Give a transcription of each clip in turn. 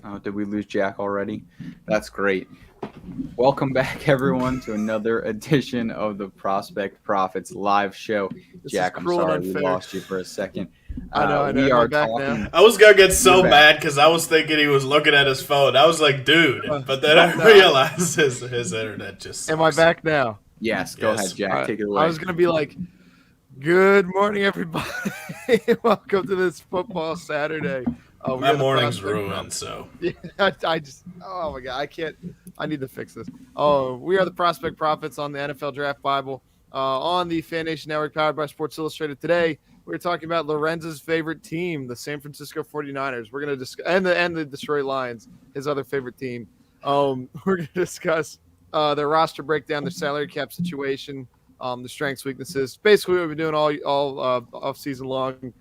Oh, did we lose Jack already? That's great. Welcome back, everyone, to another edition of the Prospect Profits live show. This Jack, is I'm cruel and sorry we unfair. lost you for a second. I know. We Am I are back talking. now? I was gonna get so You're back. mad because I was thinking he was looking at his phone. I was like, dude. But then I No. realized his internet just sucks. Am I back now? Yes, go Yes. ahead, Jack. Alright, Take it away. I was gonna be like, "Good morning, everybody. Welcome to this football Saturday." We My are the morning's Prospect ruined, so. Yeah, I just, oh my god, I can't. I need to fix this. Oh, we are the Prospect Profits on the NFL Draft Bible on the Fan Nation Network, powered by Sports Illustrated. Today, we're talking about Lorenz's favorite team, the San Francisco 49ers. We're gonna discuss and the Detroit Lions, his other favorite team. We're gonna discuss their roster breakdown, their salary cap situation, the strengths, weaknesses, basically what we've been doing all off season long.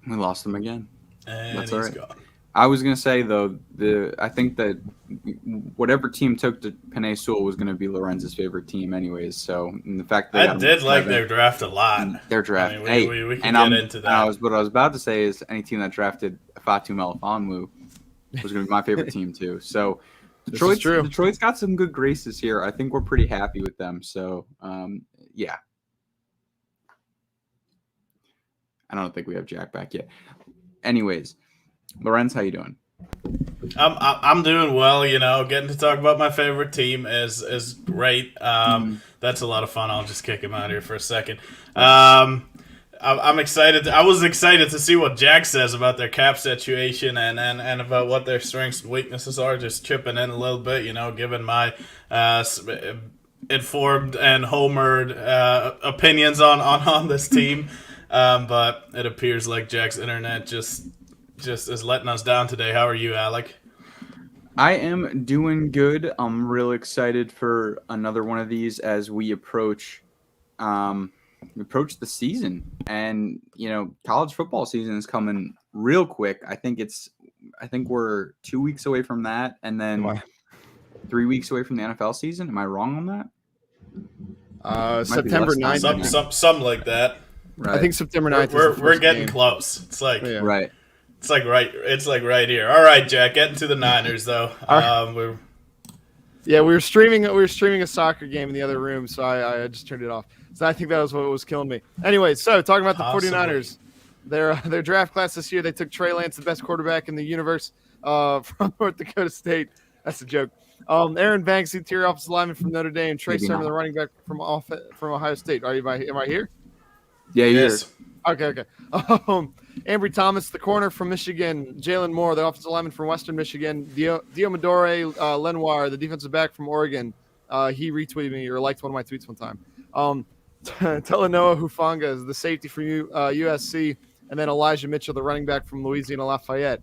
We lost him again. And That's he's all right. gone. I was gonna say though, I think that whatever team took to Penei Sewell was gonna be Lorenz's favorite team, anyways. So and the fact that I did like their draft a lot. their draft. I mean, hey, we can and get into and that. what I was about to say is any team that drafted Fatu Melifonwu was going to be my favorite team too. So This is true. Detroit's got some good graces here. I think we're pretty happy with them. So yeah. I don't think we have Jack back yet. Anyways, Lorenz, how you doing? I'm doing well. Getting to talk about my favorite team is great. That's a lot of fun. I'll just kick him out here for a second. I'm excited. I was excited to see what Jack says about their cap situation and about what their strengths and weaknesses are. Just chipping in a little bit, giving my informed and homered opinions on this team. But it appears like Jack's internet just is letting us down today. How are you, Alec? I am doing good. I'm really excited for another one of these as we approach the season. And college football season is coming real quick. I think we're 2 weeks away from that, and then 3 weeks away from the NFL season. Am I wrong on that? Might be September less 9th. time. Something like that. Right. I think September 9th. We're getting close. It's like Yeah. right. It's like right here. All right, Jack. Getting to the Niners though. Yeah, we were streaming a soccer game in the other room, so I just turned it off. So I think that was what was killing me. Anyway, so talking about the Possibly. 49ers, their draft class this year, they took Trey Lance, the best quarterback in the universe, from North Dakota State. That's a joke. Aaron Banks, interior offensive lineman from Notre Dame. Trey Maybe Sermon, not. the running back from Ohio State. Am I here? Yeah, yes. Okay. Ambry Thomas, the corner from Michigan. Jalen Moore, the offensive lineman from Western Michigan. Diomedore Lenoir, the defensive back from Oregon. He retweeted me or liked one of my tweets one time. Talanoa Hufanga is the safety from USC. And then Elijah Mitchell, the running back from Louisiana Lafayette.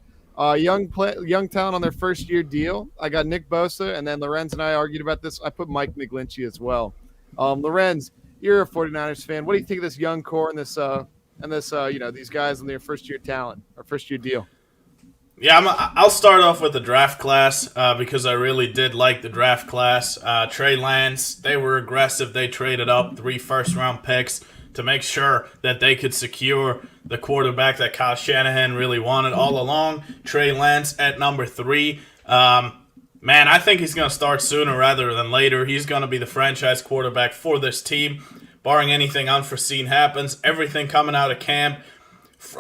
Young talent on their first-year deal. I got Nick Bosa, and then Lorenz and I argued about this. I put Mike McGlinchey as well. Lorenz, you're a 49ers fan. What do you think of this young core and this these guys on their first-year talent or first-year deal? Yeah, I'll start off with the draft class because I really did like the draft class. Trey Lance, they were aggressive. They traded up 3 first-round picks to make sure that they could secure the quarterback that Kyle Shanahan really wanted all along. Trey Lance at number 3. Man, I think he's going to start sooner rather than later. He's going to be the franchise quarterback for this team, barring anything unforeseen happens. Everything coming out of camp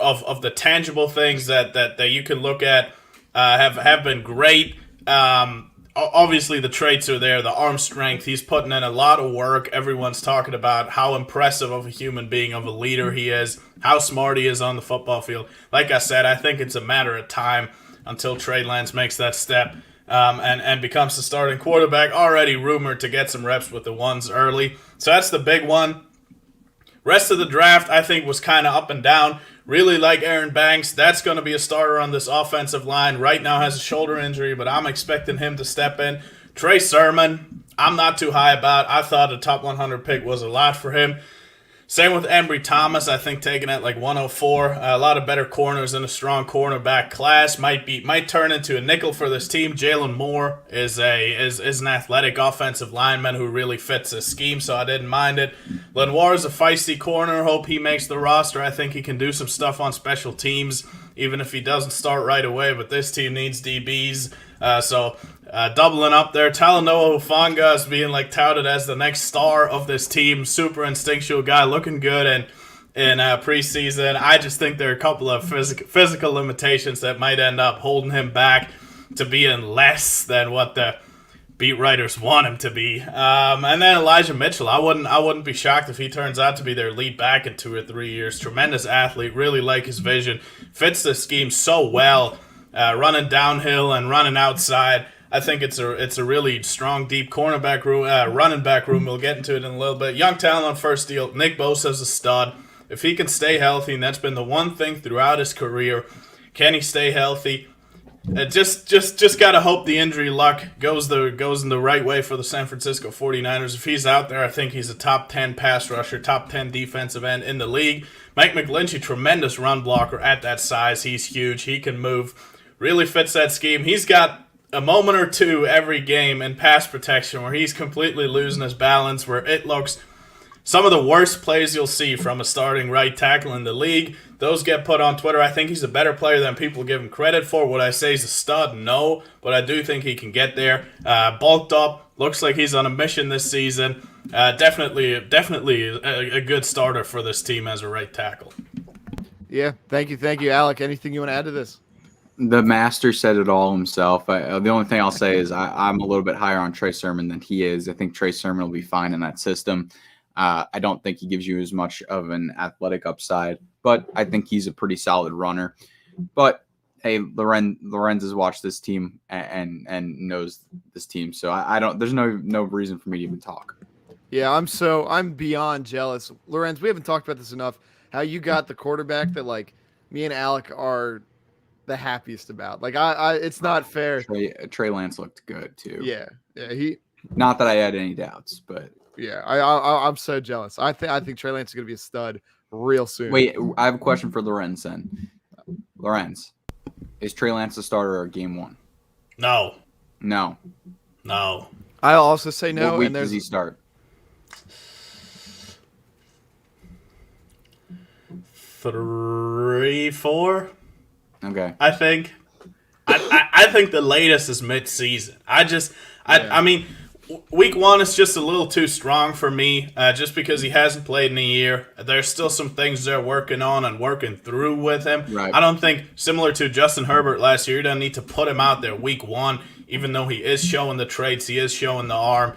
of the tangible things that you can look at have been great. Obviously, the traits are there. The arm strength, he's putting in a lot of work. Everyone's talking about how impressive of a human being, of a leader he is, how smart he is on the football field. Like I said, I think it's a matter of time until Trey Lance makes that step and becomes the starting quarterback, already rumored to get some reps with the ones early. So that's the big one. Rest of the draft, I think, was kind of up and down. Really like Aaron Banks. That's going to be a starter on this offensive line. Right now has a shoulder injury, but I'm expecting him to step in. Trey Sermon, I'm not too high about. I thought a top 100 pick was a lot for him. Same with Embry Thomas. I think taken at like 104. A lot of better corners in a strong cornerback class. Might turn into a nickel for this team. Jalen Moore is an athletic offensive lineman who really fits the scheme, so I didn't mind it. Lenoir is a feisty corner. Hope he makes the roster. I think he can do some stuff on special teams, even if he doesn't start right away. But this team needs DBs. Doubling up there, Talanoa Hufanga is being like touted as the next star of this team. Super instinctual guy, looking good in preseason. I just think there are a couple of physical limitations that might end up holding him back to being less than what the beat writers want him to be. And then Elijah Mitchell, I wouldn't be shocked if he turns out to be their lead back in 2 or 3 years. Tremendous athlete, really like his vision, fits the scheme so well, running downhill and running outside. I think it's a really strong, deep cornerback room, running back room. We'll get into it in a little bit. Young talent on first deal. Nick Bosa's a stud. If he can stay healthy, and that's been the one thing throughout his career, can he stay healthy? Just gotta hope the injury luck goes in the right way for the San Francisco 49ers. If he's out there, I think he's a top 10 pass rusher, top 10 defensive end in the league. Mike McGlinchey, tremendous run blocker at that size. He's huge. He can move. Really fits that scheme. He's got a moment or two every game in pass protection where he's completely losing his balance, where it looks some of the worst plays you'll see from a starting right tackle in the league. Those get put on Twitter. I think he's a better player than people give him credit for. Would I say he's a stud? No, but I do think he can get there. Bulked up, looks like he's on a mission this season. Definitely a good starter for this team as a right tackle. Yeah, thank you, Alec. Anything you want to add to this? The master said it all himself. The only thing I'll say is I'm a little bit higher on Trey Sermon than he is. I think Trey Sermon will be fine in that system. I don't think he gives you as much of an athletic upside, but I think he's a pretty solid runner. But hey, Lorenz has watched this team and knows this team, so I don't. There's no reason for me to even talk. Yeah, I'm beyond jealous, Lorenz. We haven't talked about this enough. How you got the quarterback that like me and Alec are the happiest about. Like it's not fair. Trey Lance looked good too. Yeah, he. Not that I had any doubts, but yeah, I'm so jealous. I think Trey Lance is gonna be a stud real soon. Wait, I have a question for Lorenz then. Lorenz, is Trey Lance a starter at game 1? No. I'll also say no. What week and does he start? 3, 4. Okay. I think. I think the latest is mid-season. I mean, week 1 is just a little too strong for me, just because he hasn't played in a year. There's still some things they're working on and working through with him. Right. I don't think, similar to Justin Herbert last year, you don't need to put him out there week 1, even though he is showing the traits, he is showing the arm,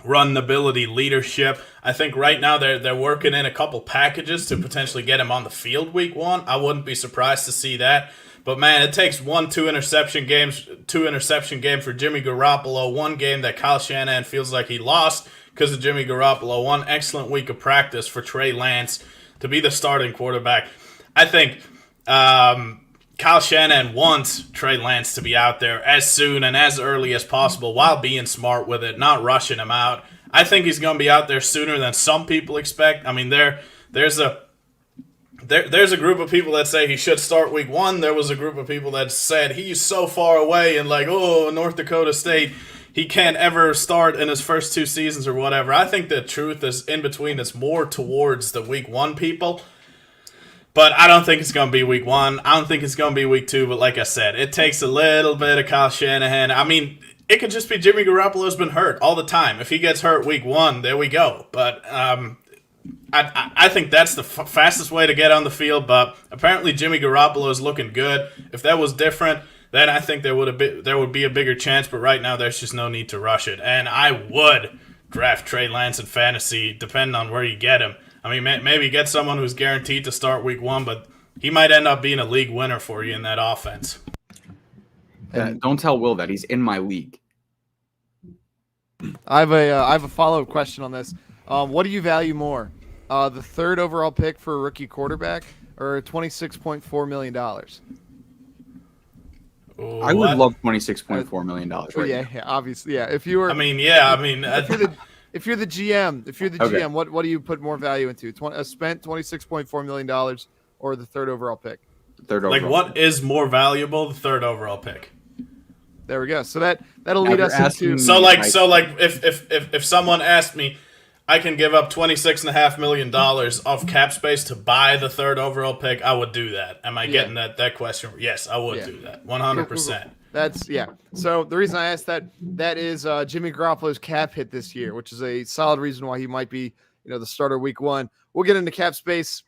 run ability, leadership. I think right now they're working in a couple packages to potentially get him on the field week 1. I wouldn't be surprised to see that. But man, it takes 2 interception game for Jimmy Garoppolo, one game that Kyle Shanahan feels like he lost because of Jimmy Garoppolo, one excellent week of practice for Trey Lance to be the starting quarterback. I think Kyle Shanahan wants Trey Lance to be out there as soon and as early as possible while being smart with it, not rushing him out. I think he's going to be out there sooner than some people expect. I mean, there's a group of people that say he should start week 1. There was a group of people that said he's so far away and like, oh, North Dakota State, he can't ever start in his first 2 seasons or whatever. I think the truth is in between. It's more towards the week 1 people. But I don't think it's going to be week 1. I don't think it's going to be week 2. But like I said, it takes a little bit of Kyle Shanahan. I mean, it could just be Jimmy Garoppolo's been hurt all the time. If he gets hurt week 1, there we go. But I think that's the fastest way to get on the field. But apparently Jimmy Garoppolo is looking good. If that was different, then I think there would be a bigger chance. But right now, there's just no need to rush it. And I would draft Trey Lance in fantasy, depending on where you get him. I mean, maybe get someone who's guaranteed to start week 1, but he might end up being a league winner for you in that offense. Don't tell Will that he's in my league. I have a follow-up question on this. What do you value more, the 3rd overall pick for a rookie quarterback or $26.4 million? I would love $26.4 million. Yeah, obviously, yeah. If you were, if you're the GM, Okay. what do you put more value into? Spent $26.4 million or the third overall pick? Third Like, overall. what is more valuable? The third overall pick. There we go. So that'll Now, lead if us you're asking into. me- So like if someone asked me, I can give up $26.5 million of cap space to buy the third overall pick, I would do that. Am I getting that question? Yes, I would do that. 100%. That's So the reason I asked that is Jimmy Garoppolo's cap hit this year, which is a solid reason why he might be, the starter week 1. We'll get into cap space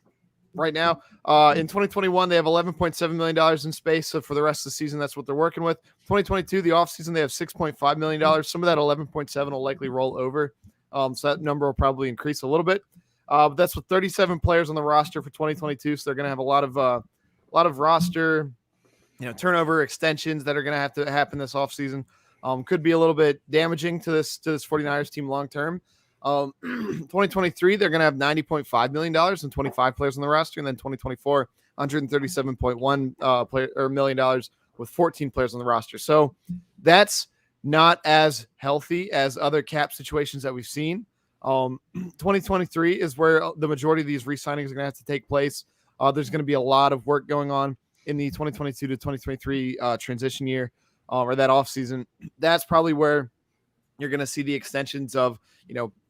right now. In 2021, they have $11.7 million in space. So for the rest of the season, that's what they're working with. 2022, the offseason, they have $6.5 million. Some of that 11.7 will likely roll over. So that number will probably increase a little bit. But that's with 37 players on the roster for 2022. So they're going to have a lot of roster, turnover extensions that are going to have to happen this offseason. Could be a little bit damaging to this 49ers team long term. 2023, they're going to have $90.5 million and 25 players on the roster, and then 2024, $137.1 million with 14 players on the roster. So that's not as healthy as other cap situations that we've seen. 2023 is where the majority of these re-signings are going to have to take place. There's going to be a lot of work going on in the 2022 to 2023 transition year or that offseason. That's probably where you're going to see the extensions of,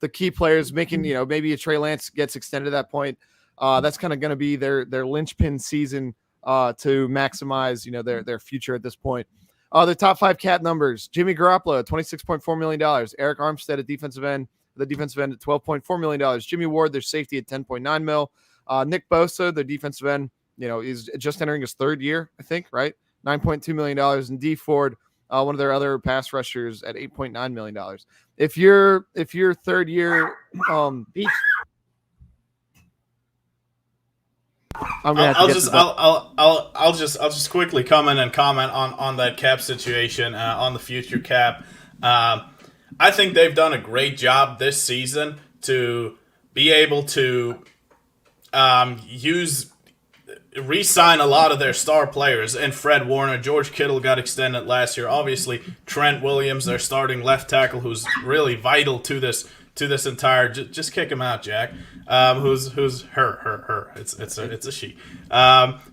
the key players making, maybe a Trey Lance gets extended at that point. That's kind of going to be their linchpin season to maximize, their future at this point. The top 5 cap numbers: Jimmy Garoppolo, $26.4 million. Eric Armstead at defensive end, at $12.4 million. Jimmy Ward, their safety, at $10.9 mil. Nick Bosa, their defensive end, is just entering his 3rd year, I think, right? $9.2 million. And D Ford, one of their other pass rushers, at $8.9 million. If your 3rd year beach, I'll just quickly come in and comment on that cap situation, on the future cap. I think they've done a great job this season to be able to re-sign a lot of their star players. And Fred Warner, George Kittle got extended last year. Obviously, Trent Williams, their starting left tackle, who's really vital to this entire. Just kick him out, Jack. Who's her? It's a she.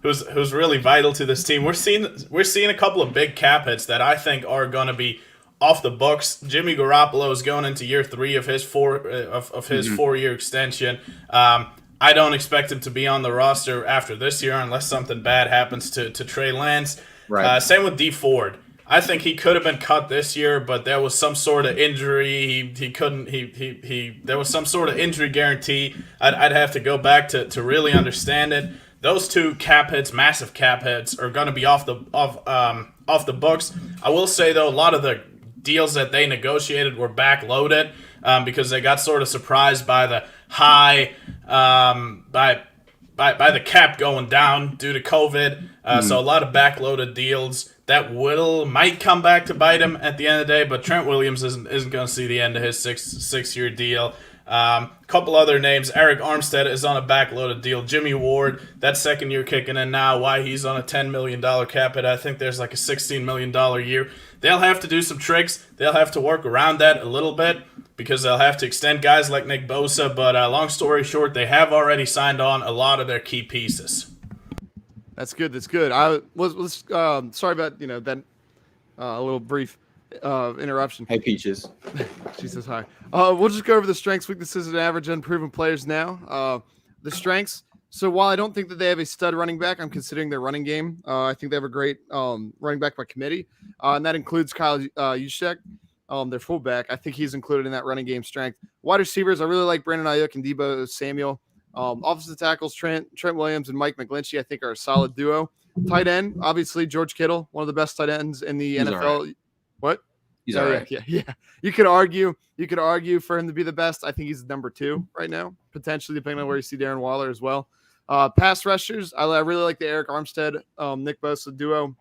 Who's really vital to this team. We're seeing a couple of big cap hits that I think are going to be off the books. Jimmy Garoppolo is going into year 3 of his 4-year extension. I don't expect him to be on the roster after this year unless something bad happens to Trey Lance. Right. Same with D Ford. I think he could have been cut this year, but there was some sort of injury. He couldn't. There was some sort of injury guarantee. I'd have to go back to really understand it. Those 2 cap hits, massive cap hits, are going to be off the books. I will say though, a lot of the deals that they negotiated were backloaded because they got sort of surprised by the high by the cap going down due to COVID. So a lot of backloaded deals that might come back to bite him at the end of the day. But Trent Williams isn't going to see the end of his six-year deal. Couple other names. Eric Armstead is on a backloaded deal. Jimmy Ward, that 2nd year kicking in now. Why he's on a $10 million cap hit. I think there's like a $16 million year. They'll have to do some tricks. They'll have to work around that a little bit because they'll have to extend guys like Nick Bosa. But long story short, they have already signed on a lot of their key pieces. That's good. I was sorry about that a little brief interruption. Hey, Peaches. She says hi. We'll just go over the strengths, weaknesses, and average unproven players now. The strengths. So while I don't think that they have a stud running back, I'm considering their running game. I think they have a great running back by committee, and that includes Kyle Juszczyk, their fullback. I think he's included in that running game strength. Wide receivers, I really like Brandon Ayuk and Deebo Samuel. Offensive tackles, Trent Williams and Mike McGlinchey, I think, are a solid duo. Tight end, obviously George Kittle, one of the best tight ends in the NFL. Right. What? He's all right. Yeah. You could argue for him to be the best. I think he's number 2 right now, potentially, depending on where you see Darren Waller as well. Pass rushers, I really like the Eric Armstead, Nick Bosa duo.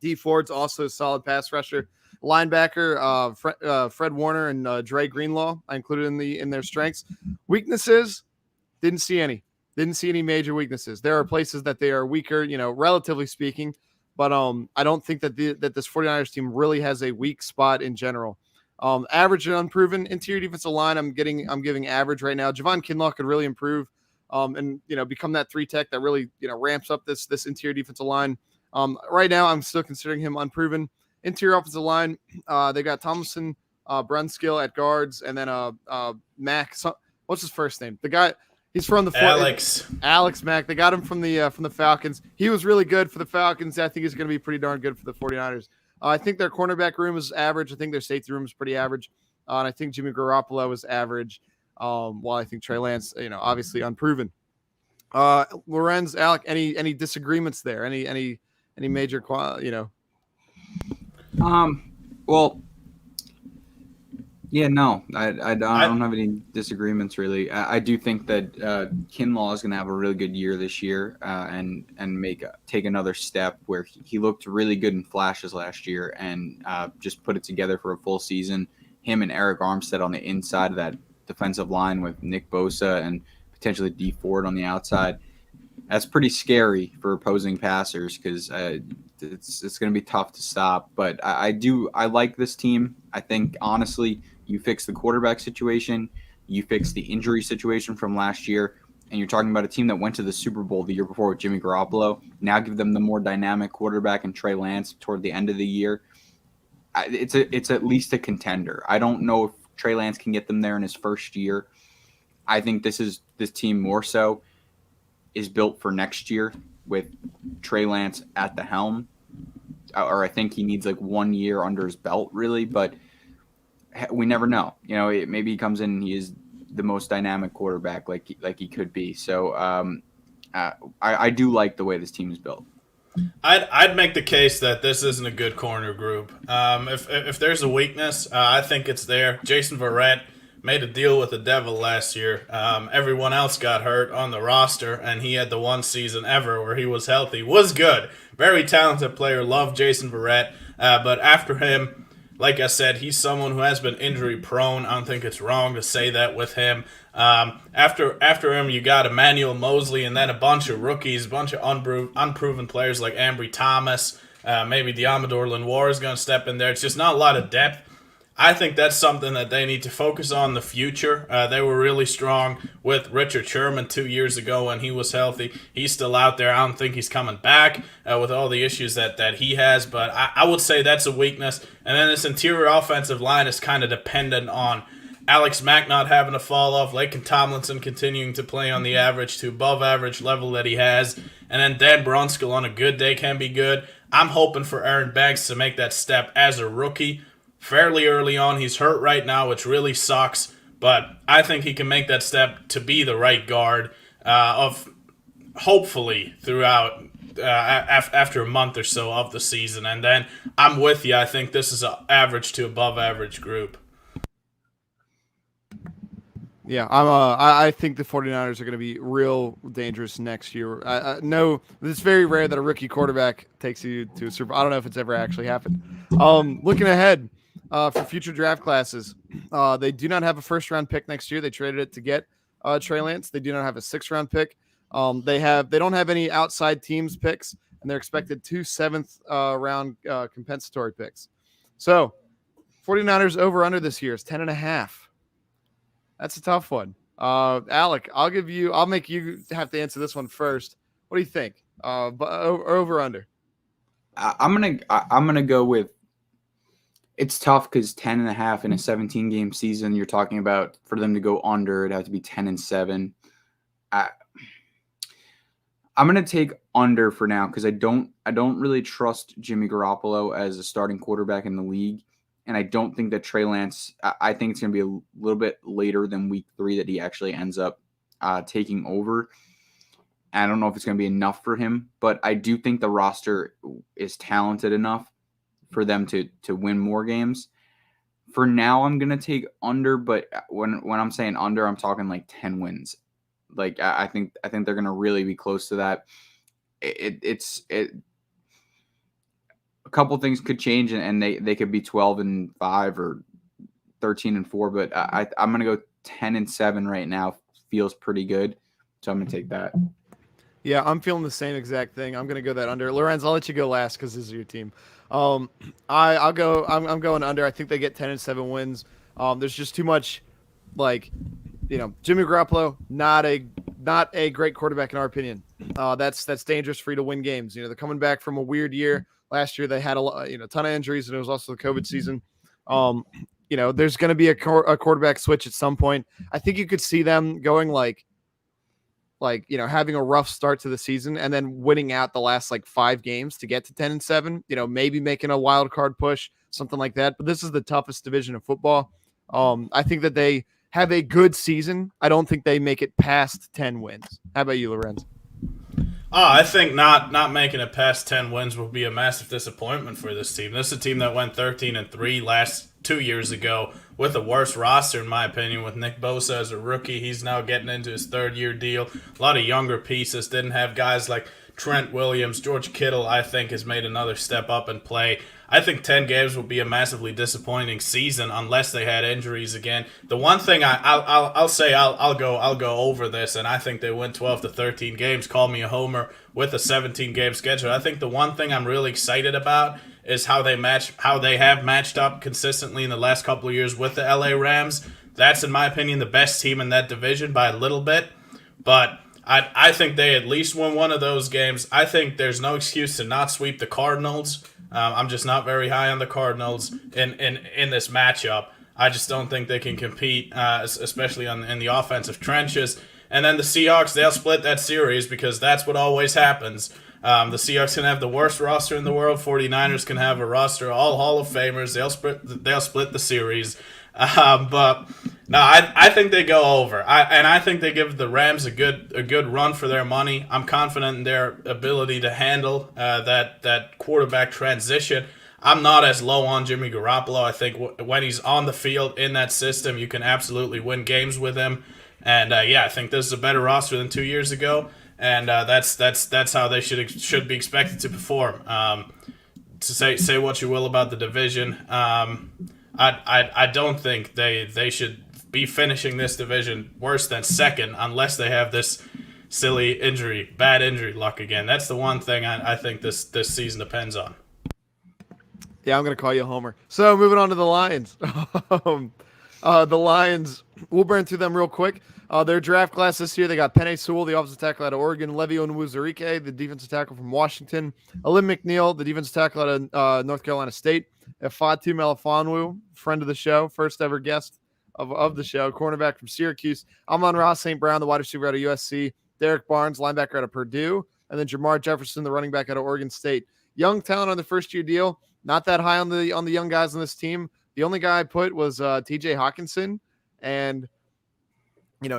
D Ford's also a solid pass rusher. Linebacker, Fred Warner and Dre Greenlaw, I included in their strengths. Weaknesses, didn't see any major weaknesses. There are places that they are weaker, relatively speaking, but I don't think that this 49ers team really has a weak spot in general. Average and unproven. Interior defensive line, I'm giving average right now. Javon Kinlaw could really improve and become that 3-tech that really ramps up this interior defensive line. Right now, I'm still considering him unproven. Interior offensive line, they got Thomason, Brunskill at guards, and then Mack. What's his first name? The guy. He's from the Alex Mack. They got him from the Falcons. He was really good for the Falcons. I think he's going to be pretty darn good for the 49ers. I think their cornerback room is average. I think their safety room is pretty average. And I think Jimmy Garoppolo is average. While I think Trey Lance, obviously unproven. Lorenz, Alec, any disagreements there? Any major Well, yeah, no, I don't have any disagreements really. I do think that Kinlaw is going to have a really good year this year and take another step where he looked really good in flashes last year and just put it together for a full season. Him and Eric Armstead on the inside of that defensive line with Nick Bosa and potentially Dee Ford on the outside. That's pretty scary for opposing passers because it's going to be tough to stop. But I like this team. I think honestly, you fix the quarterback situation, you fix the injury situation from last year, and you're talking about a team that went to the Super Bowl the year before with Jimmy Garoppolo. Now give them the more dynamic quarterback and Trey Lance toward the end of the year. It's at least a contender. I don't know if Trey Lance can get them there in his first year. I think this team more so is built for next year with Trey Lance at the helm. Or I think he needs like 1 year under his belt, really, but we never know. Maybe he comes in and he is the most dynamic quarterback like he could be. So I do like the way this team is built. I'd make the case that this isn't a good corner group. If there's a weakness, I think it's there. Jason Verrett made a deal with the devil last year. Everyone else got hurt on the roster, and he had the one season ever where he was healthy. Was good. Very talented player. Love Jason Verrett. But after him, like I said, he's someone who has been injury prone. I don't think it's wrong to say that with him. After him, you got Emmanuel Mosley and then a bunch of rookies, a bunch of unproven players like Ambry Thomas. Maybe Diamador Lenoir is going to step in there. It's just not a lot of depth. I think that's something that they need to focus on in the future. They were really strong with Richard Sherman 2 years ago when he was healthy. He's still out there. I don't think he's coming back with all the issues that he has, but I would say that's a weakness. And then this interior offensive line is kind of dependent on Alex Mack not having to fall off, Laken Tomlinson continuing to play on the average to above average level that he has, and then Dan Brunskill on a good day can be good. I'm hoping for Aaron Banks to make that step as a rookie fairly early on. He's hurt right now, which really sucks, but I think he can make that step to be the right guard of hopefully throughout after a month or so of the season. And then I'm with you. I think this is an average to above average group. Yeah, I think the 49ers are going to be real dangerous next year. No, it's very rare that a rookie quarterback takes you to a Super Bowl. I don't know if it's ever actually happened. Looking ahead for future draft classes, they do not have a first-round pick next year. They traded it to get Trey Lance. They do not have a sixth-round pick. They don't have any outside teams picks, and they're expected 2 seventh-round compensatory picks. So, 49ers over/under this year is 10.5. That's a tough one. Alec, I'll make you have to answer this one first. What do you think? Over under? I'm gonna go with. It's tough because 10.5 in a 17 game season. You're talking about for them to go under, it'd have to be 10-7. I'm gonna take under for now because I don't really trust Jimmy Garoppolo as a starting quarterback in the league. And I don't think that Trey Lance, I think it's going to be a little bit later than week 3 that he actually ends up taking over. I don't know if it's going to be enough for him, but I do think the roster is talented enough for them to win more games. For now, I'm going to take under, but when I'm saying under, I'm talking like 10 wins. Like I think they're going to really be close to that. A couple things could change and they could be 12-5 or 13-4, but I'm going to go 10-7 right now. Feels pretty good. So I'm going to take that. Yeah, I'm feeling the same exact thing. I'm gonna go that under. Lorenz, I'll let you go last because this is your team. I'll go. I'm going under. I think they get 10-7 wins. There's just too much, like, Jimmy Garoppolo, not a great quarterback in our opinion. That's dangerous for you to win games. They're coming back from a weird year. Last year they had a ton of injuries, and it was also the COVID season. There's going to be a quarterback switch at some point. I think you could see them going having a rough start to the season and then winning out the last 5 games to get to 10-7. Maybe making a wild card push, something like that. But this is the toughest division of football. I think that they have a good season. I don't think they make it past 10 wins. How about you, Lorenz? I think not making it past 10 wins will be a massive disappointment for this team. This is a team that went 13-3 last 2 years ago with a worse roster, in my opinion, with Nick Bosa as a rookie. He's now getting into his third-year deal. A lot of younger pieces. Didn't have guys like Trent Williams. George Kittle, I think, has made another step up in play. I think 10 games will be a massively disappointing season unless they had injuries again. The one thing I'll say I'll go over this, and I think they win 12-13 games. Call me a homer with a 17-game schedule. I think the one thing I'm really excited about is how they have matched up consistently in the last couple of years with the LA Rams. That's, in my opinion, the best team in that division by a little bit. But I think they at least win one of those games. I think there's no excuse to not sweep the Cardinals. I'm just not very high on the Cardinals in this matchup. I just don't think they can compete, especially in the offensive trenches. And then the Seahawks, they'll split that series because that's what always happens. The Seahawks can have the worst roster in the world. 49ers can have a roster, all Hall of Famers. They'll split the series. But no, I think they go over. I think they give the Rams a good run for their money. I'm confident in their ability to handle that quarterback transition. I'm not as low on Jimmy Garoppolo. I think when he's on the field in that system, you can absolutely win games with him. And I think this is a better roster than 2 years ago. And that's how they should be expected to perform. To say what you will about the division, I don't think they should be finishing this division worse than second unless they have this silly bad injury luck again. That's the one thing I think this season depends on. Yeah, I'm going to call you a homer. So moving on to the Lions. The Lions, we'll burn through them real quick. Their draft class this year, they got Penei Sewell, the offensive tackle out of Oregon, Le'Veon Onwuzurike, the defensive tackle from Washington, Alim McNeil, the defensive tackle out of North Carolina State, Fatu Melifonwu, friend of the show, first ever guest of the show, cornerback from Syracuse, Amon-Ra St. Brown, the wide receiver out of USC, Derek Barnes, linebacker out of Purdue, and then Jamar Jefferson, the running back out of Oregon State. Young talent on the first-year deal, not that high on the young guys on this team. The only guy I put was TJ Hawkinson, and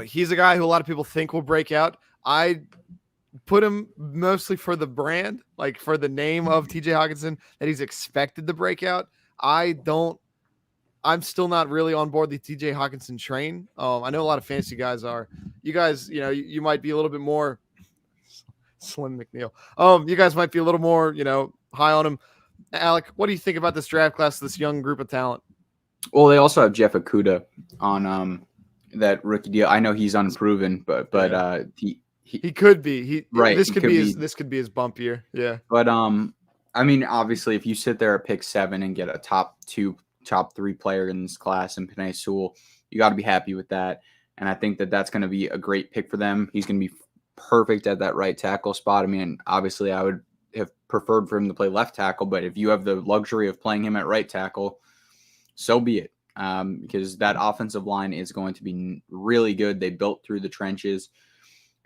he's a guy who a lot of people think will break out. I put him mostly for the brand, like for the name of TJ Hawkinson, that he's expected to break out. I'm still not really on board the TJ Hawkinson train. I know a lot of fantasy guys are. You guys, you might be a little bit more Slim McNeil. You guys might be a little more, high on him. Alec, what do you think about this draft class, this young group of talent? Well, they also have Jeff Okudah on that rookie deal. I know he's unproven, but he could be. This could be his bump year. Yeah. But I mean, obviously, if you sit there at pick 7 and get a top 3 player in this class in Penei Sewell, you got to be happy with that. And I think that that's going to be a great pick for them. He's going to be perfect at that right tackle spot. I mean, obviously, I would have preferred for him to play left tackle, but if you have the luxury of playing him at right tackle, so be it. Because that offensive line is going to be really good. They built through the trenches.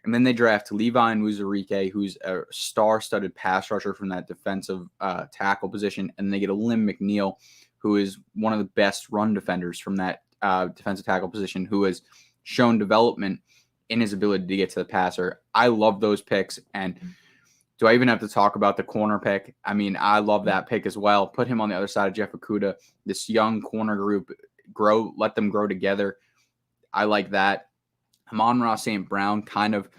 And then they draft Levi Onwuzurike, who's a star-studded pass rusher from that defensive tackle position. And they get Alim McNeil, who is one of the best run defenders from that defensive tackle position, who has shown development in his ability to get to the passer. I love those picks. And do I even have to talk about the corner pick? I mean, I love that pick as well. Put him on the other side of Jeff Okudah. This young corner group, let them grow together. I like that. Amon-Ra St. Brown kind of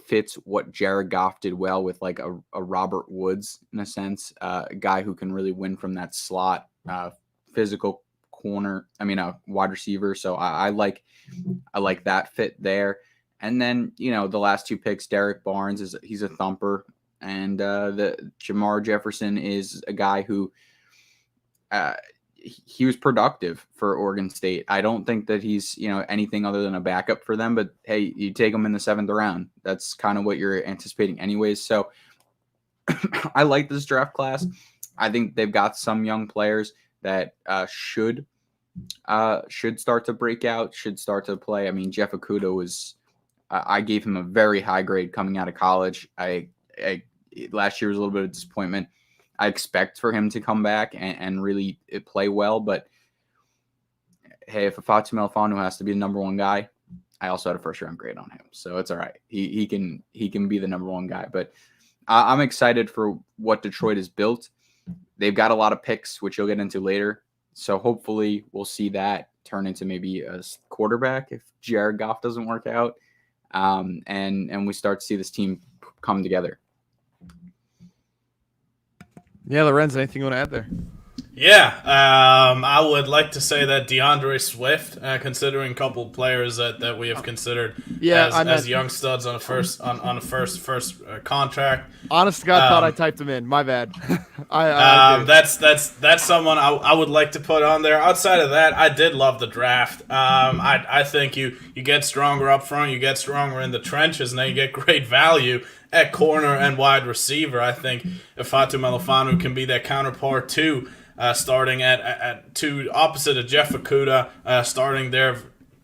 fits what Jared Goff did well with like a Robert Woods in a sense, a guy who can really win from that slot, physical corner. I mean, a wide receiver. So I like that fit there. And then, the last 2 picks, Derek Barnes he's a thumper, and the Jamar Jefferson is a guy who he was productive for Oregon State. I don't think that he's, anything other than a backup for them, but hey, you take him in the 7th round. That's kind of what you're anticipating anyways. So I like this draft class. I think they've got some young players that should start to break out, should start to play. I mean, Jeff Okudah was, I gave him a very high grade coming out of college. Last year was a little bit of disappointment. I expect for him to come back and really play well, but hey, if Fatu Melifonwu has to be the number 1 guy, I also had a 1st round grade on him, so it's all right. He can be the number 1 guy, but I'm excited for what Detroit has built. They've got a lot of picks, which you'll get into later, so hopefully we'll see that turn into maybe a quarterback if Jared Goff doesn't work out, and we start to see this team come together. Yeah, Lorenz, anything you want to add there? Yeah, I would like to say that DeAndre Swift, considering a couple players that we have considered as young studs on a first contract. Honest to God, thought I typed them in. My bad. That's someone I would like to put on there. Outside of that, I did love the draft. I think you get stronger up front, you get stronger in the trenches, and then you get great value at corner and wide receiver. I think if Fatu Melifonwu can be that counterpart too. Starting at 2 opposite of Jeff Okudah, starting there,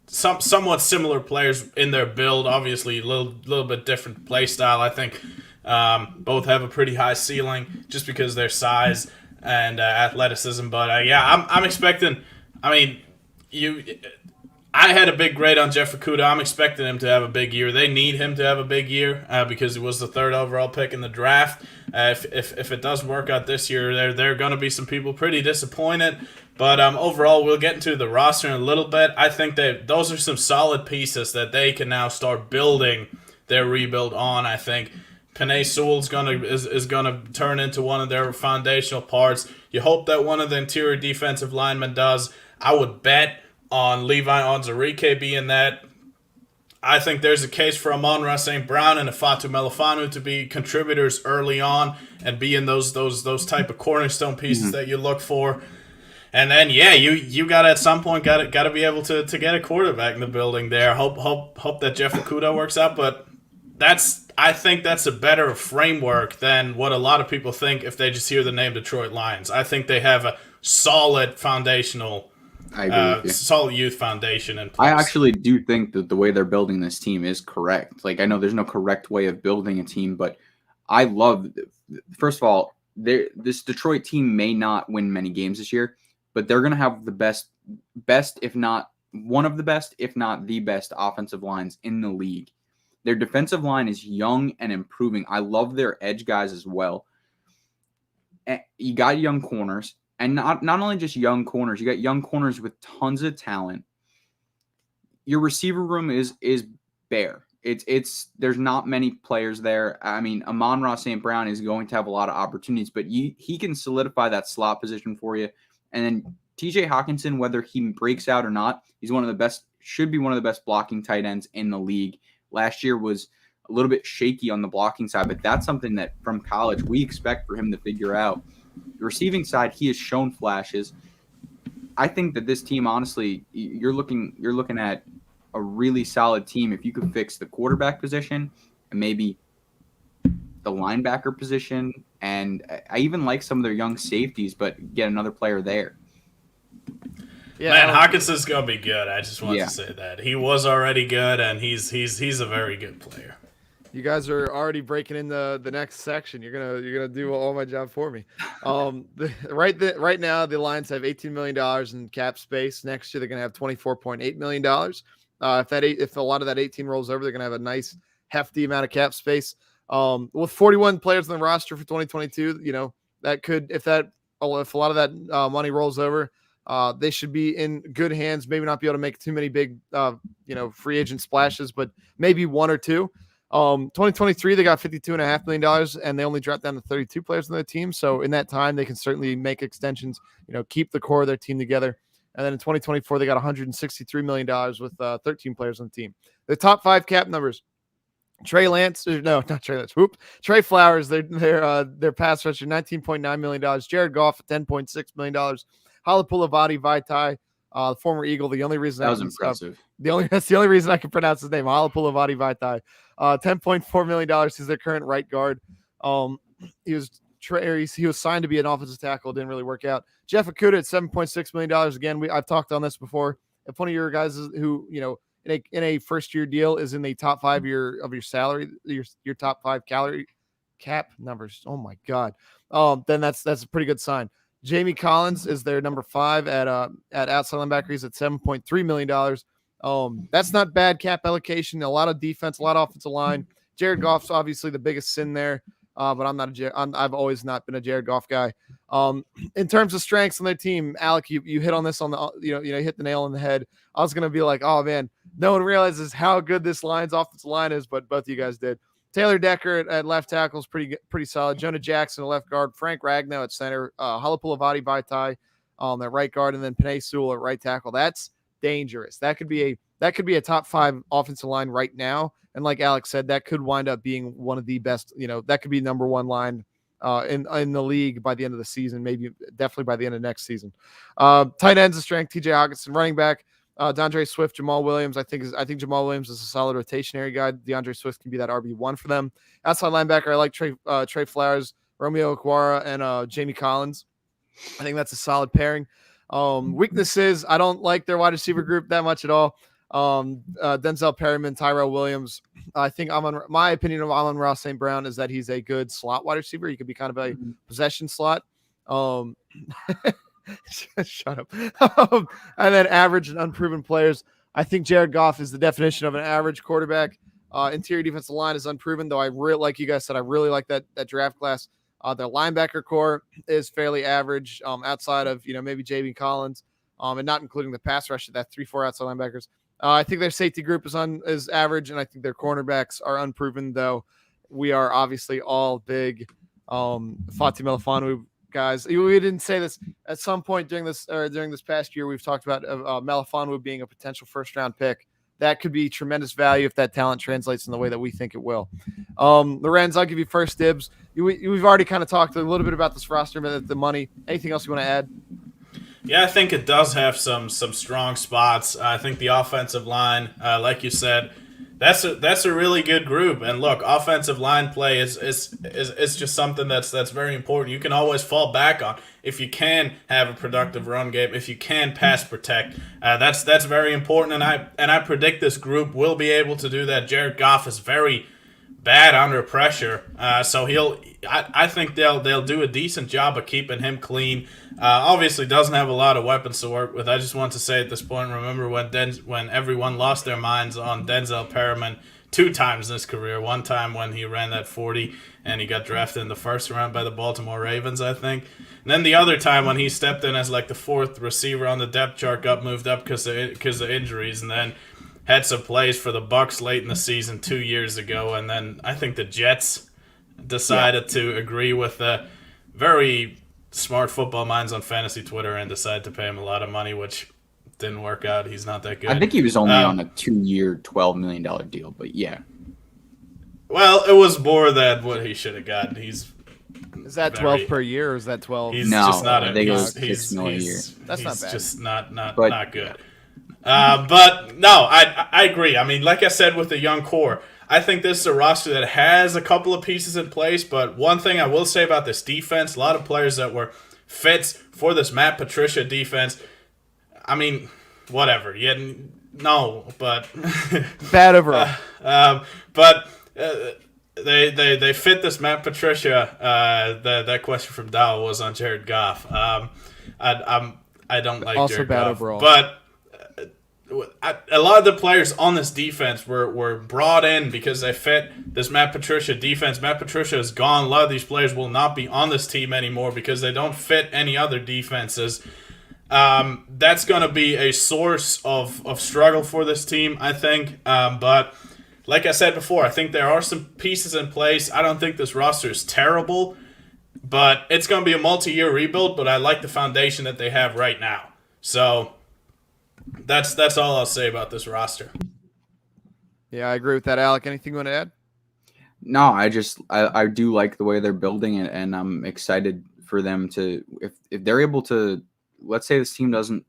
somewhat similar players in their build. Obviously, a little bit different play style. I think both have a pretty high ceiling just because of their size and athleticism. But I'm expecting. I mean, I had a big grade on Jeff Okudah. I'm expecting him to have a big year. They need him to have a big year because he was the 3rd overall pick in the draft. If it does work out this year, there are going to be some people pretty disappointed. But overall, we'll get into the roster in a little bit. I think that those are some solid pieces that they can now start building their rebuild on. I think Penei Sewell is gonna turn into one of their foundational parts. You hope that one of the interior defensive linemen does. I would bet on Levi Onwuzurike being that. I think there's a case for Amon-Ra St. Brown and Fatu Melifonwu to be contributors early on and be in those type of cornerstone pieces that you look for. And then you got to at some point got to be able to get a quarterback in the building there. Hope that Jeff Okudah works out, but I think that's a better framework than what a lot of people think if they just hear the name Detroit Lions. I think they have a solid foundational solid youth foundation in place. I actually do think that the way they're building this team is correct. Like, I know there's no correct way of building a team, but I love, first of all, this Detroit team may not win many games this year, but they're going to have the best, if not one of the best, if not the best offensive lines in the league. Their defensive line is young and improving. I love their edge guys as well. And you got young corners. And not only just young corners, you got young corners with tons of talent. Your receiver room is bare. There's not many players there. I mean, Amon-Ra St. Brown is going to have a lot of opportunities, but he can solidify that slot position for you. And then TJ Hawkinson, whether he breaks out or not, he's should be one of the best blocking tight ends in the league. Last year was a little bit shaky on the blocking side, but that's something that from college we expect for him to figure out. The receiving side, he has shown flashes. I think that this team, honestly, you're looking at a really solid team if you could fix the quarterback position and maybe the linebacker position. And I even like some of their young safeties, but get another player there. Yeah, man, Hawkinson's gonna be good. I just want to say that he was already good, and he's a very good player. You guys are already breaking in the next section. You're gonna do all my job for me. Right now, the Lions have $18 million in cap space. Next year, they're gonna have $24.8 million. If a lot of that 18 rolls over, they're gonna have a nice hefty amount of cap space. With 41 players on the roster for 2022, that could if a lot of that money rolls over, they should be in good hands. Maybe not be able to make too many big free agent splashes, but maybe one or two. 2023, they got $52.5 million, and they only dropped down to 32 players on their team. So in that time, they can certainly make extensions, keep the core of their team together. And then in 2024, they got $163 million with 13 players on the team. The top 5 cap numbers. Trey Flowers, their pass rusher, $19.9 million. Jared Goff, $10.6 million. Halapulavati Vaitai, former Eagle. The only reason That was impressive. That's the only reason I can pronounce his name. Halapulavati Vaitai, $10.4 million. He's their current right guard. He was signed to be an offensive tackle. Didn't really work out. Jeff Okudah at $7.6 million. Again, I've talked on this before. If one of your guys who, in a first year deal is in the top 5 of your salary, your top 5 calorie cap numbers. Oh my God. Then that's a pretty good sign. Jamie Collins is their number 5 at outside linebacker. He's at $7.3 million. That's not bad cap allocation. A lot of defense, a lot of offensive line. Jared Goff's obviously the biggest sin there. But I've always not been a Jared Goff guy. In terms of strengths on their team, Alec, you hit on this on the, you hit the nail on the head. I was going to be like, oh man, no one realizes how good this offensive line is, but both of you guys did. Taylor Decker at left tackle is pretty solid. Jonah Jackson at left guard, Frank Ragnow at center, Halapulavati Vaitai at right guard, and then Penei Sewell at right tackle. That's dangerous. That could be a top 5 offensive line right now. And like Alex said, that could wind up being one of the best, that could be number 1 line in the league by the end of the season, maybe definitely by the end of next season. Tight ends of strength, TJ Hawkinson, running back, DeAndre Swift, Jamal Williams. I think Jamal Williams is a solid rotationary guy. DeAndre Swift can be that RB1 for them. Outside linebacker, I like Trey Flowers, Romeo Okwara, and Jamie Collins. I think that's a solid pairing. Weaknesses, I don't like their wide receiver group that much at all. Denzel Perryman, Tyrell Williams. I think my opinion of Amon-Ra St. Brown is that he's a good slot wide receiver. He could be kind of a possession slot. Shut up. And then average and unproven players. I think Jared Goff is the definition of an average quarterback. Interior defensive line is unproven, though like you guys said, I really like that draft class. Their linebacker core is fairly average, outside of maybe Jamie Collins, and not including the pass rush of that 3-4 outside linebackers. I think their safety group is average, and I think their cornerbacks are unproven, though we are obviously all big Fatih Melifonwu guys. We didn't say this at some point during this past year. We've talked about Melifonwu being a potential first-round pick. That could be tremendous value if that talent translates in the way that we think it will. Lorenz, I'll give you first dibs. We've already kind of talked a little bit about this roster, but the money. Anything else you want to add? Yeah, I think it does have some strong spots. I think the offensive line, like you said, that's a really good group. And look, offensive line play is just something that's very important. You can always fall back on if you can have a productive run game, if you can pass protect. That's very important. And I predict this group will be able to do that. Jared Goff is very bad under pressure, so I think they'll do a decent job of keeping him clean. Obviously doesn't have a lot of weapons to work with. I just want to say at this point, remember when everyone lost their minds on Denzel Perryman 2 times in his career. One time when he ran that 40 and he got drafted in the first round by the Baltimore Ravens, I think. And then the other time when he stepped in as like the 4th receiver on the depth chart, moved up because of injuries, and then had some plays for the Bucs late in the season 2 years ago, and then I think the Jets decided to agree with the very smart football minds on fantasy Twitter and decided to pay him a lot of money, which didn't work out. He's not that good. I think he was only on a 2-year, $12 million deal, but yeah. Well, it was more than what he should have gotten. Is that 12 per year, or is that 12? He's no, just not I think it was $6 million a year. That's not bad. Just not good. But no, I agree. I mean, like I said, with the young core, I think this is a roster that has a couple of pieces in place. But one thing I will say about this defense, a lot of players that were fits for this Matt Patricia defense. I mean, whatever. But bad overall. But they fit this Matt Patricia. That question from Dow was on Jared Goff. I don't like also Jared bad Goff, overall. but a lot of the players on this defense were brought in because they fit this Matt Patricia defense. Matt Patricia is gone. A lot of these players will not be on this team anymore because they don't fit any other defenses. That's going to be a source of struggle for this team, I think. But like I said before, I think there are some pieces in place. I don't think this roster is terrible, but it's going to be a multi-year rebuild, but I like the foundation that they have right now. So That's all I'll say about this roster. Yeah, I agree with that. Alec, anything you want to add? No, I do like the way they're building it, and I'm excited for them to if they're able to. Let's say this team doesn't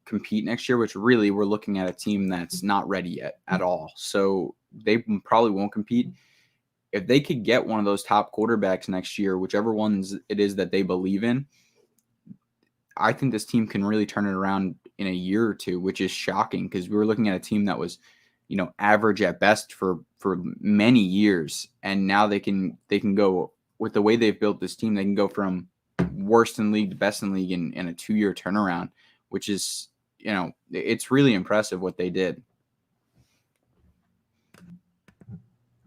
compete next year, which really we're looking at a team that's not ready yet at all. So they probably won't compete. If they could get one of those top quarterbacks next year, whichever ones it is that they believe in, I think this team can really turn it around in a year or two, which is shocking because we were looking at a team that was, average at best for many years, and now they can go with the way they've built this team. They can go from worst in league to best in league in a 2-year turnaround, which is, it's really impressive what they did.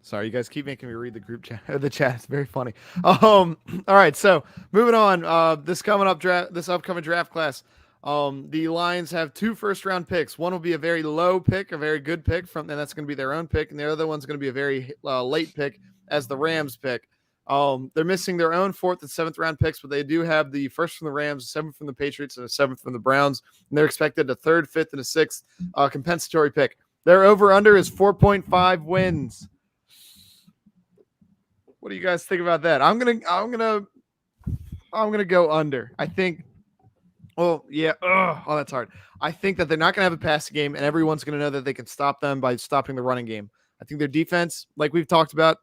Sorry, you guys keep making me read the group chat. The chat, it's very funny. All right, so moving on. This upcoming draft class. The Lions have 2 first-round picks. One will be a very low pick, a very good pick, and that's going to be their own pick, and the other one's going to be a very late pick as the Rams pick. They're missing their own 4th and 7th round picks, but they do have the 1st from the Rams, 7th from the Patriots, and a 7th from the Browns, and they're expected a 3rd, 5th, and a 6th compensatory pick. Their over-under is 4.5 wins. What do you guys think about that? I'm gonna go under. I think. Oh yeah. Oh, that's hard. I think that they're not gonna have a passing game, and everyone's gonna know that they can stop them by stopping the running game. I think their defense, like we've talked about,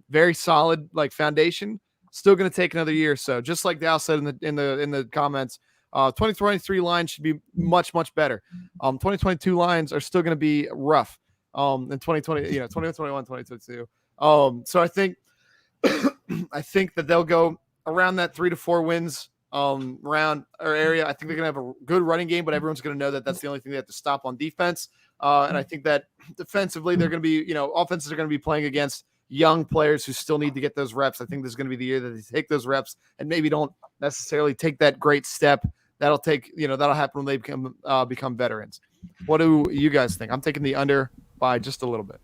very solid, like foundation. Still gonna take another year or so. Just like Dal said in the comments, 2023 lines should be much better. 2022 lines are still gonna be rough. In 2020, 2021, 2022. So I think. I think that they'll go around that 3 to 4 wins round or area. I think they're going to have a good running game, but everyone's going to know that that's the only thing they have to stop on defense. And I think that defensively, they're going to be, offenses are going to be playing against young players who still need to get those reps. I think this is going to be the year that they take those reps and maybe don't necessarily take that great step. That'll happen when they become veterans. What do you guys think? I'm taking the under by just a little bit.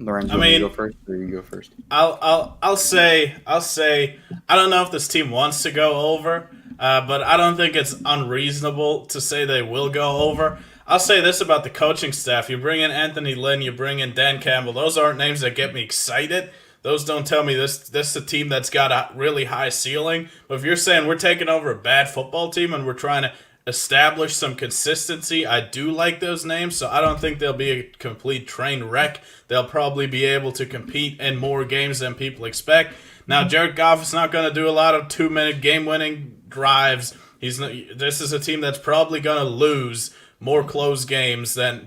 Lorenzo, you go first, or you go first? I'll say I don't know if this team wants to go over, but I don't think it's unreasonable to say they will go over. I'll say this about the coaching staff: you bring in Anthony Lynn, you bring in Dan Campbell. Those aren't names that get me excited. Those don't tell me this is a team that's got a really high ceiling. But if you're saying we're taking over a bad football team and we're trying to establish some consistency, I do like those names, so I don't think they'll be a complete train wreck. They'll probably be able to compete in more games than people expect. Now, Jared Goff is not going to do a lot of 2-minute game-winning drives. This is a team that's probably going to lose more close games than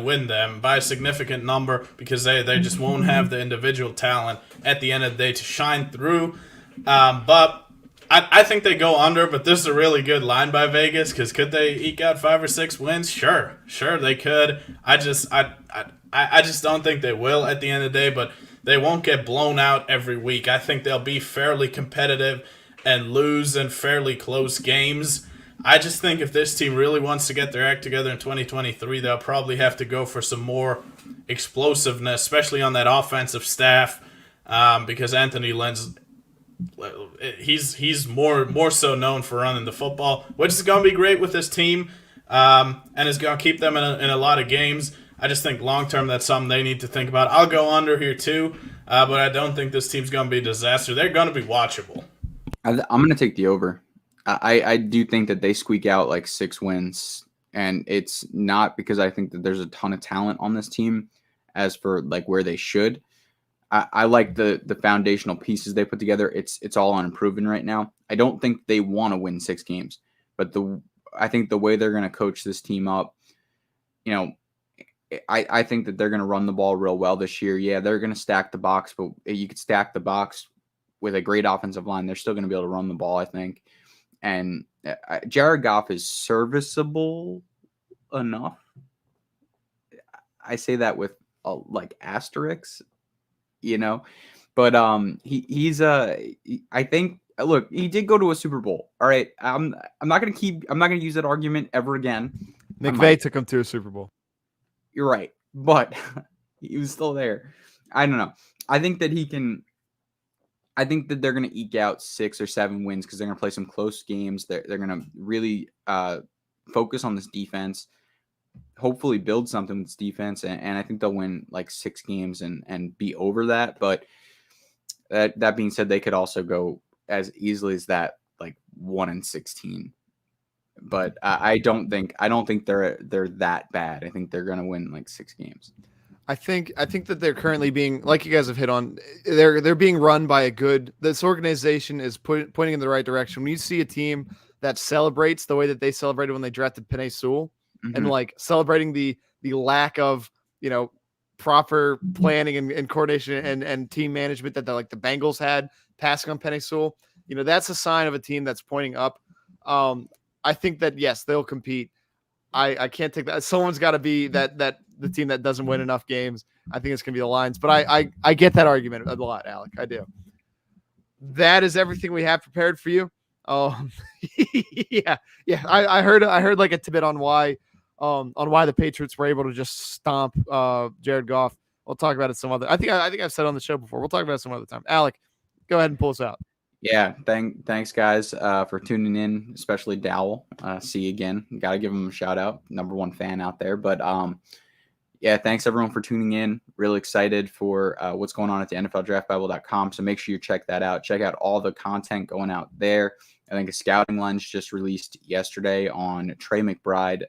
win them by a significant number because they just won't have the individual talent at the end of the day to shine through. But I think they go under, but this is a really good line by Vegas because could they eke out 5 or 6 wins? Sure they could. I just don't think they will at the end of the day, but they won't get blown out every week. I think they'll be fairly competitive and lose in fairly close games. I just think if this team really wants to get their act together in 2023, they'll probably have to go for some more explosiveness, especially on that offensive staff, because Anthony Lynn's he's more so known for running the football, which is going to be great with this team, and is going to keep them in a lot of games. I just think long term that's something they need to think about. I'll go under here too, but I don't think this team's going to be a disaster. They're going to be watchable. I'm going to take the over. I do think that they squeak out like 6 wins, and it's not because I think that there's a ton of talent on this team as for like where they should. I like the foundational pieces they put together. It's all unproven right now. I don't think they want to win 6 games, but I think the way they're going to coach this team up, I think that they're going to run the ball real well this year. Yeah, they're going to stack the box, but you could stack the box with a great offensive line. They're still going to be able to run the ball, I think. And Jared Goff is serviceable enough. I say that with like asterisks, but I think, look, he did go to a Super Bowl. All right. I'm not going to use that argument ever again. McVay took him to a Super Bowl. You're right. But he was still there. I don't know. I think that they're going to eke out 6 or 7 wins because they're going to play some close games. They're going to really focus on this defense, hopefully build something with this defense, and I think they'll win like 6 games and be over that. But that being said, they could also go as easily as that, like 1-16. But I don't think they're that bad. I think they're gonna win like 6 games. I think that they're currently being, like you guys have hit on, they're being run by a good. This organization is pointing in the right direction. When you see a team that celebrates the way that they celebrated when they drafted Penei Sewell, and like celebrating the lack of proper planning and coordination and team management that the Bengals had passing on Penei Sewell, that's a sign of a team that's pointing up. I think that yes, they'll compete. I can't take that. Someone's got to be that the team that doesn't win enough games. I think it's going to be the Lions, but I get that argument a lot, Alec. I do. That is everything we have prepared for you. Yeah. I heard like a tidbit on why the Patriots were able to just stomp Jared Goff. We'll talk about it some other. I think I've said on the show before. We'll talk about it some other time. Alec, go ahead and pull us out. Yeah, thanks guys for tuning in, especially Dowell. See you again. Got to give him a shout out, #1 fan out there. But yeah, thanks everyone for tuning in. Really excited for what's going on at the NFLDraftBible.com. So make sure you check that out. Check out all the content going out there. I think a scouting lens just released yesterday on Trey McBride,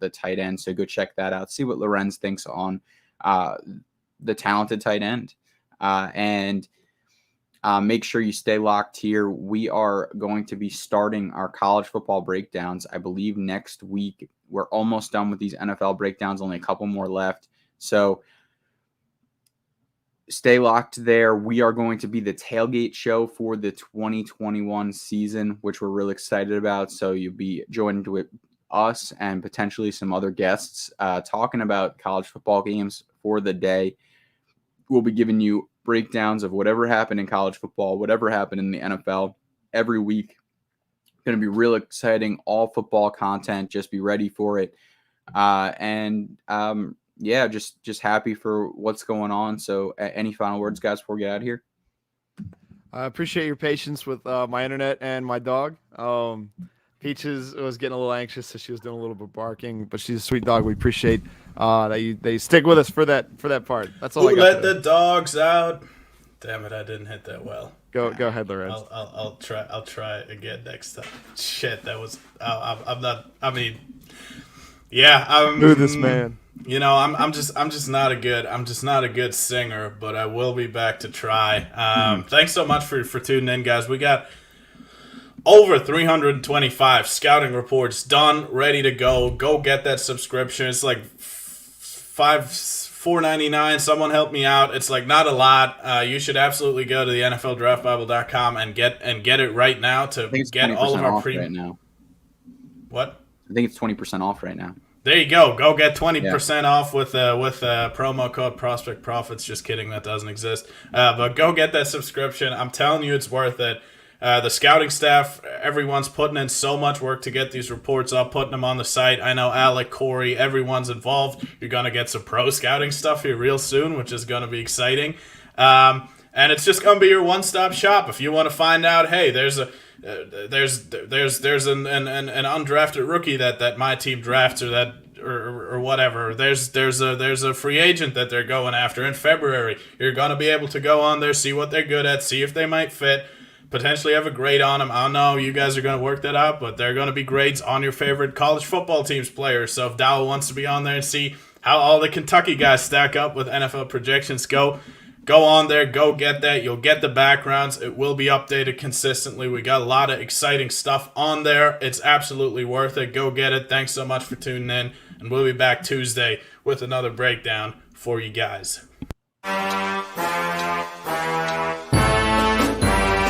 the tight end. So go check that out. See what Lorenz thinks on the talented tight end. And make sure you stay locked here. We are going to be starting our college football breakdowns, I believe, next week. We're almost done with these NFL breakdowns, only a couple more left. So stay locked there. We are going to be the tailgate show for the 2021 season, which we're really excited about. So you'll be joined with us and potentially some other guests talking about college football games for the day. We'll be giving you breakdowns of whatever happened in college football, whatever happened in the NFL every week. Going to be real exciting, all football content. Just be ready for it. Yeah, just happy for what's going on. So any final words, guys, before we get out of here? I appreciate your patience with my internet and my dog. Peaches was getting a little anxious, so she was doing a little bit barking, but she's a sweet dog. We appreciate that you stick with us for that part. That's all I got. Let the dogs out. Damn it, I didn't hit that well. Go ahead, Lorenz. I'll try again next time. Shit, that was. I'm not. I mean, yeah. I'm this man. I'm just not a good singer, but I will be back to try. Thanks so much for tuning in, guys. We got over 325 scouting reports done, ready to go. Go get that subscription. It's like $4.99. Someone help me out. It's like not a lot. You should absolutely go to the NFLDraftBible.com and get it right now to get all of our right now. What? I think it's 20% off right now. There you go. Go get 20% off with promo code Prospect Profits. Just kidding, that doesn't exist. But go get that subscription. I'm telling you, it's worth it. The scouting staff, everyone's putting in so much work to get these reports up, putting them on the site. I know Alec, Corey, everyone's involved. You're going to get some pro scouting stuff here real soon, which is going to be exciting. And it's just going to be your one-stop shop. If you want to find out, hey, there's an undrafted rookie that my team drafts or whatever. There's a free agent that they're going after in February. You're going to be able to go on there, see what they're good at, see if they might fit. Potentially have a grade on them. I don't know. You guys are going to work that out, but they're going to be grades on your favorite college football team's players. So if Dowell wants to be on there and see how all the Kentucky guys stack up with NFL projections, go on there. Go get that. You'll get the backgrounds. It will be updated consistently. We got a lot of exciting stuff on there. It's absolutely worth it. Go get it. Thanks so much for tuning in, and we'll be back Tuesday with another breakdown for you guys.